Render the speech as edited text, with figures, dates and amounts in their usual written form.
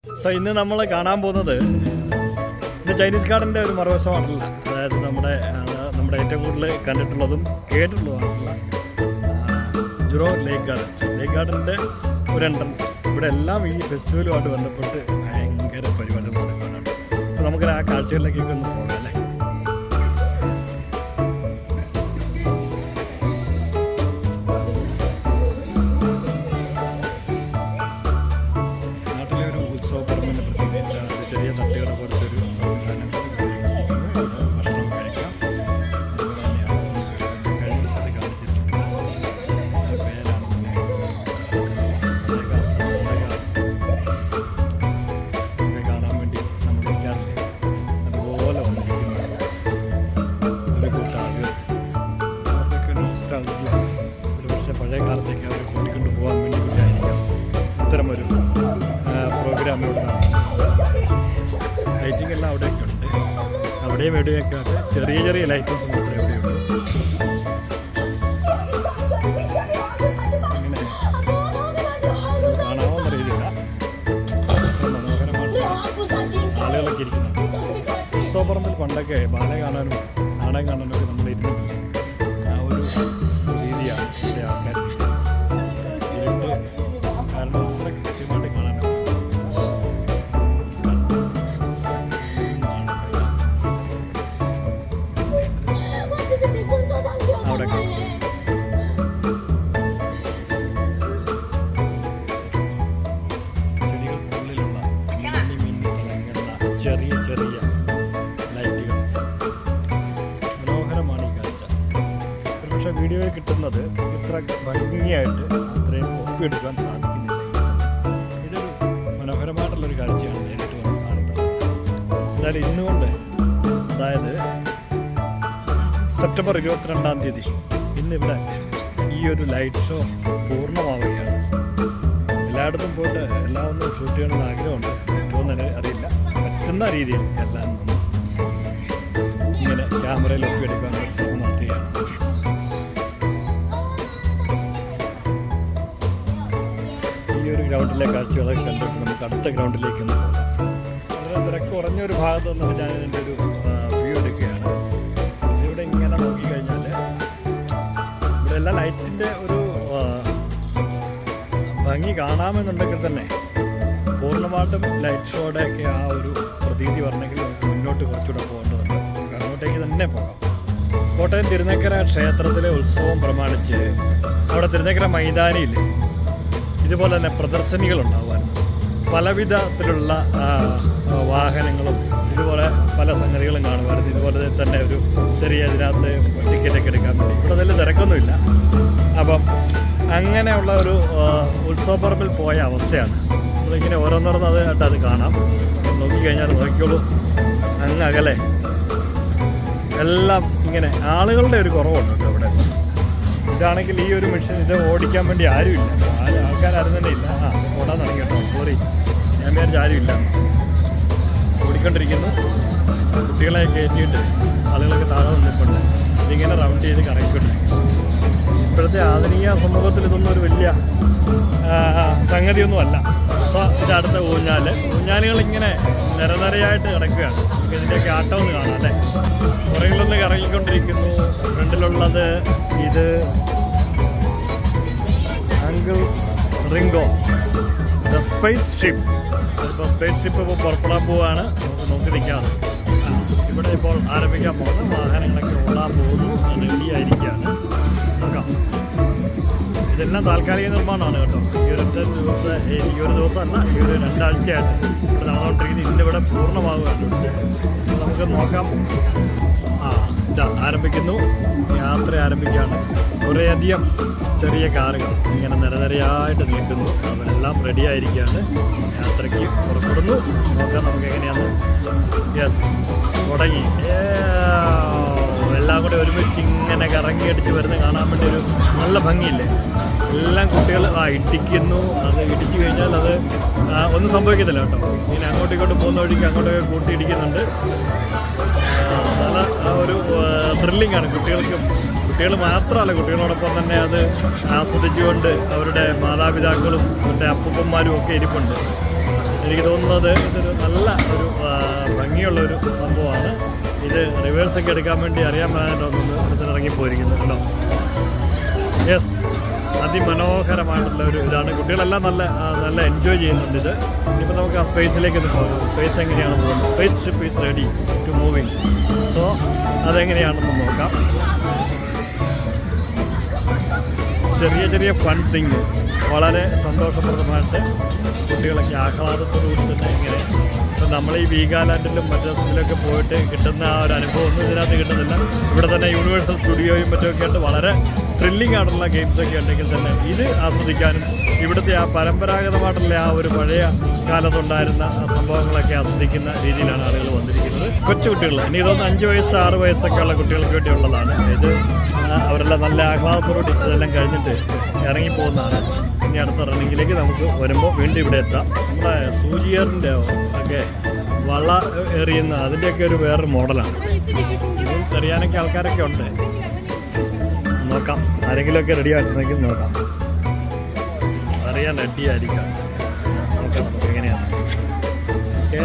So ഇന്ന് നമ്മൾ കാണാൻ പോകുന്നത് ഇന്ന് ചൈനീസ് ഗാർഡൻ്റെ ഒരു മറുവശമാണല്ല, അതായത് നമ്മുടെ ഏറ്റവും കൂടുതൽ കണ്ടിട്ടുള്ളതും കേട്ടിട്ടുള്ളതുമായിട്ടുള്ള ജുറോ ലേക്ക് ഗാർഡൻ്റെ ഒരു എൻട്രൻസ്. ഇവിടെ എല്ലാം ഈ ഫെസ്റ്റിവലുമായിട്ട് ബന്ധപ്പെട്ട് ഭയങ്കര പരിപാടികൾ നടക്കുന്നുണ്ട്. അപ്പോൾ നമുക്ക് ആ കാഴ്ചകളിലേക്കൊക്കെ ഒന്ന് പോകാം അല്ലേ. നാട്ടിലെ ഒരു ഉത്സവ പറമ്പിൻ്റെ പ്രത്യേകിച്ച് അത് ചെറിയ തട്ടുകട പോലത്തെ ഒരു സംവിധാനം ഭക്ഷണം കഴിക്കാം. അതുപോലെ തന്നെ കഴിഞ്ഞ ദിവസത്തെ കാണിച്ചിട്ടുണ്ട് പേരാണ് ഒക്കെ കാണാൻ വേണ്ടി നമ്മൾ ഇരിക്കാറില്ല. അതുപോലെ വന്നിരിക്കുന്ന ഒരു കൂട്ടം ആളുകൾ അതൊക്കെ നൊസ്റ്റാൾജിയ ഒരു പക്ഷേ പഴയ കാലത്തേക്ക് അവർ കൂട്ടിക്കൊണ്ട് പോകാൻ വേണ്ടി കൂടിയായിരിക്കാം ഇത്തരമൊരു പ്രോഗ്രാം ഇവിടെ ലൈറ്റിംഗ് എല്ലാം അവിടെയൊക്കെ ഉണ്ട്. അവിടെയും എവിടെയൊക്കെ ആയിട്ട് ചെറിയ ചെറിയ ലൈറ്റിങ്സ് മാത്രമേ എവിടെയുള്ളൂ. അങ്ങനെ കാണാവുന്ന രീതിയില്ല മനോഹരമായിട്ട് ആളുകളൊക്കെ ഇരിക്കുന്നുണ്ട്. ഉത്സവപ്പറമ്പിൽ പണ്ടൊക്കെ ബാല കാണാനും നാടകം കാണാനും ഒക്കെ നമ്മൾ ഇരുന്നിട്ടുണ്ട്. ആ ഒരു രീതിയാണ് ഇവിടെ ആൾക്കാർ ഇരുട്ട് കാരണം അത്ര കൃത്യമായിട്ട് കാണാൻ ചെടികൾക്കുള്ളിലുള്ള മിന്നി തിളങ്ങുന്ന ചെറിയ ചെറിയ ലൈറ്റുകൾ മനോഹരമാണ് ഈ കാഴ്ച. ഒരു പക്ഷേ വീഡിയോയിൽ കിട്ടുന്നത് ഇത്ര ഭംഗിയായിട്ട് അത്രയും ഒപ്പിയെടുക്കാൻ സാധിക്കുന്നില്ല. ഇതൊരു മനോഹരമായിട്ടുള്ളൊരു കാഴ്ചയാണ് നേരിട്ട് വന്ന് കാണുന്നത്. എന്തായാലും ഇന്നുകൊണ്ട്, അതായത് സെപ്റ്റംബർ 22-ാം തീയതി ഇന്നിവിടെ ഈ ഒരു ലൈറ്റ് ഷോ പൂർണ്ണമാവുകയാണ്. എല്ലായിടത്തും പോയിട്ട് എല്ലാം ഒന്നും ഷൂട്ട് ചെയ്യണമെന്ന് ആഗ്രഹമുണ്ട്. പറ്റുമെന്ന് അറിയില്ല. പറ്റുന്ന രീതിയിൽ എല്ലാം ഒന്ന് ഇങ്ങനെ ക്യാമറയിൽ ഒപ്പിയെടുക്കാൻ ശ്രമം നടത്തുകയാണ്. ഈ ഒരു ഗ്രൗണ്ടിലെ കാഴ്ചകളൊക്കെ കണ്ടിട്ട് നമുക്ക് അടുത്ത ഗ്രൗണ്ടിലേക്ക് ഒന്ന് പോകാം. വളരെ തിരക്ക് കുറഞ്ഞൊരു ഭാഗത്ത് നിന്ന് ഞാൻ ഇതിൻ്റെ ഒരു വ്യൂ എടുക്കുകയാണ്. ഇവിടെ ഇങ്ങനെ നോക്കിക്കഴിഞ്ഞാൽ ഇവിടെ എല്ലാം ലൈറ്റിൻ്റെ ഒരു ഭംഗി കാണാമെന്നുണ്ടെങ്കിൽ തന്നെ പൂർണ്ണമായിട്ടും ലൈറ്റ് ഷോയുടെയൊക്കെ ആ ഒരു പ്രതീതി വരണമെങ്കിൽ നമുക്ക് മുന്നോട്ട് കുറച്ചുകൂടെ പോകേണ്ടതുണ്ട്. നമുക്ക് അങ്ങോട്ടേക്ക് തന്നെ പോകാം. കോട്ടയം തിരുനക്കര ക്ഷേത്രത്തിലെ ഉത്സവം പ്രമാണിച്ച് അവിടെ തിരുനക്കര മൈതാനിയിൽ ഇതുപോലെ തന്നെ പ്രദർശനികളുണ്ടാകുമായിരുന്നു. പലവിധത്തിലുള്ള വാഹനങ്ങളും ഇതുപോലെ പല സംഗതികളും കാണുമായിരുന്നു. ഇതുപോലെ തന്നെ ഒരു ചെറിയ ഇതിനകത്ത് ടിക്കറ്റൊക്കെ എടുക്കാൻ വേണ്ടി ഇവിടെ അതിൽ തിരക്കൊന്നുമില്ല. അപ്പം അങ്ങനെയുള്ള ഒരു ഉത്സവപ്പറമ്പിൽ പോയ അവസ്ഥയാണ്. നമ്മളിങ്ങനെ ഓരോന്നോരോന്ന് അത് കാണാം. നോക്കിക്കഴിഞ്ഞാൽ നോക്കിക്കോളൂ, അങ്ങ് അകലെ എല്ലാം ഇങ്ങനെ ആളുകളുടെ ഒരു കുറവുണ്ട് കേട്ടോ ഇവിടെ. ഇതാണെങ്കിൽ ഈ ഒരു മെഷീൻ ഇത് ഓടിക്കാൻ വേണ്ടി ആരുമില്ല, ആൾക്കാരും തന്നെ ഇല്ല. ഓടാൻ തുടങ്ങി കേട്ടോ, സോറി, ഞാൻ വിചാരിച്ച ആരുമില്ല. ഓടിക്കൊണ്ടിരിക്കുന്നു. കുട്ടികളെ കയറ്റിയിട്ട് ആളുകളൊക്കെ താഴെ നിന്നിട്ടുണ്ട്. ഇതിങ്ങനെ റൗണ്ട് ചെയ്ത് കറങ്ങിക്കൊണ്ടിരിക്കുന്നു. ഇപ്പോഴത്തെ ആധുനിക സമൂഹത്തിൽ ഇതൊന്നും ഒരു വലിയ സംഗതിയൊന്നുമല്ല. അപ്പോൾ ഇതടുത്ത ഊഞ്ഞാലുകളിങ്ങനെ നിരനിരയായിട്ട് കിടക്കുകയാണ്. നമുക്ക് ഇതിൻ്റെയൊക്കെ ആട്ടം ഒന്ന് കാണാം അല്ലേ. പുറകിലൊന്ന് കറങ്ങിക്കൊണ്ടിരിക്കുന്നു. ഫ്രണ്ടിലുള്ളത് ഇത് uncle Ringo the space ship. ഇപ്പോൾ സ്പേസ് ഷിപ്പ് ഇപ്പോൾ പുറപ്പെടാൻ പോവുകയാണ്. നമുക്ക് നോക്കി നിൽക്കാതെ ഇവിടെ ഇപ്പോൾ ആരംഭിക്കാൻ പോകുന്ന വാഹനങ്ങളൊക്കെ ഓടാൻ പോകുന്നു. റെഡിയായിരിക്കുകയാണ്. നോക്കാം. ഇതെല്ലാം താൽക്കാലിക നിർമ്മാണമാണ് കേട്ടോ. ഈ ഒരു ദിവസമല്ല, ഈ ഒരു 2 ആഴ്ചയായിട്ട് ഇവിടെ നടന്നുകൊണ്ടിരിക്കുന്നത്. ഇന്നിവിടെ പൂർണ്ണമാവുകയാണ്. നമുക്ക് നോക്കാം. ഇതാ ആരംഭിക്കുന്നു, യാത്ര ആരംഭിക്കുകയാണ്. കുറേയധികം ചെറിയ കാറുകൾ ഇങ്ങനെ നിരനിരയായിട്ട് നിൽക്കുന്നു. അവരെല്ലാം റെഡിയായിരിക്കുകയാണ്. യാത്രയ്ക്ക് പുറപ്പെടുന്നു. നോക്കാം നമുക്ക് എങ്ങനെയാണ്. യെസ്, തുടങ്ങി. എല്ലാം കൂടെ ഒരുമിച്ച് ഇങ്ങനെ കറങ്ങി അടിച്ച് വരുന്ന കാണാൻ വേണ്ടി ഒരു നല്ല ഭംഗിയില്ലേ. എല്ലാം കുട്ടികൾ ഇടിക്കുന്നു. അത് ഇടിച്ചു കഴിഞ്ഞാൽ അത് ഒന്നും സംഭവിക്കത്തില്ല കേട്ടോ. ഇങ്ങനെ അങ്ങോട്ടും ഇങ്ങോട്ടും പോകുന്ന വഴിക്ക് അങ്ങോട്ടൊക്കെ കൂട്ടിയിടിക്കുന്നുണ്ട്. നല്ല ഒരു ത്രില്ലിംഗ് ആണ് കുട്ടികൾക്കും. കുട്ടികൾ മാത്രമല്ല, കുട്ടികളോടൊപ്പം തന്നെ അത് ആസ്വദിച്ചുകൊണ്ട് അവരുടെ മാതാപിതാക്കളും മറ്റേ അപ്പൂപ്പന്മാരും ഒക്കെ ഇരിപ്പുണ്ട്. എനിക്ക് തോന്നുന്നത് ഇതൊരു നല്ല ഒരു ഭംഗിയുള്ളൊരു സംഭവമാണ്. ഇത് റിവേഴ്സൊക്കെ എടുക്കാൻ വേണ്ടി അറിയാൻ പാടായിട്ടൊന്നും ഇറങ്ങിപ്പോയിരിക്കുന്നു കേട്ടോ. യെസ്, അതിമനോഹരമായിട്ടുള്ള ഒരു ഇതാണ്. കുട്ടികളെല്ലാം നല്ല എൻജോയ് ചെയ്യുന്നുണ്ട് ഇത്. ഇനിയിപ്പോൾ നമുക്ക് ആ സ്പേസിലേക്ക് ഒന്ന് പോകാം. സ്പേസ് എങ്ങനെയാണ് പോകുന്നത്? Space ship is ready to moving. So അതെങ്ങനെയാണെന്ന് നോക്കാം. ചെറിയ ചെറിയ ഫൺ തിങ് വളരെ സന്തോഷപ്രദമായിട്ട് കുട്ടികളൊക്കെ ആഹ്ലാദത്തോടുകൂടി തന്നെ ഇങ്ങനെ ഇപ്പം നമ്മൾ ഈ വീഗാലാൻഡിലും മറ്റൊക്കെ പോയിട്ട് കിട്ടുന്ന ആ ഒരു അനുഭവം ഒന്നും ഇതിനകത്ത് കിട്ടുന്നില്ല. ഇവിടെ തന്നെ യൂണിവേഴ്സൽ സ്റ്റുഡിയോയും മറ്റുമൊക്കെ ആയിട്ട് വളരെ ത്രില്ലിംഗ് ആയിട്ടുള്ള ഗെയിംസൊക്കെ ഉണ്ടെങ്കിൽ തന്നെ ഇത് ആസ്വദിക്കാനും ഇവിടുത്തെ ആ പരമ്പരാഗതമായിട്ടുള്ള ആ ഒരു പഴയ കാലത്തുണ്ടായിരുന്ന സംഭവങ്ങളൊക്കെ ആസ്വദിക്കുന്ന രീതിയിലാണ് ആളുകൾ വന്നിരിക്കുന്നത്. കൊച്ചുകുട്ടികൾ, ഇനി ഇതൊന്ന് 5 വയസ്സ് 6 വയസ്സൊക്കെ ഉള്ള കുട്ടികൾക്ക് വേണ്ടിയുള്ളതാണ് ഇത്. അവരെല്ലാം നല്ല ആഹ്ലാദത്തോടുകൂടി ഇതെല്ലാം കഴിഞ്ഞിട്ട് ഇറങ്ങിപ്പോകുന്നതാണ്. ഇനി അടുത്ത റണ്ണിങ്ങിലേക്ക് നമുക്ക് വരുമ്പോൾ വീണ്ടും ഇവിടെ എത്താം. നമ്മുടെ സൂചിയറിൻ്റെ ഒക്കെ വള എറിയുന്ന അതിൻ്റെയൊക്കെ ഒരു വേറൊരു മോഡലാണ്. എറിയാനൊക്കെ ആൾക്കാരൊക്കെ ഉണ്ട്. നോക്കാം, ആരെങ്കിലുമൊക്കെ റെഡി ആയിട്ടുണ്ടെങ്കിൽ നോക്കാം. അറിയാൻ റെഡി ആയിരിക്കാം. നോക്കാം നമുക്ക് എങ്ങനെയാണ്. ഓക്കെ.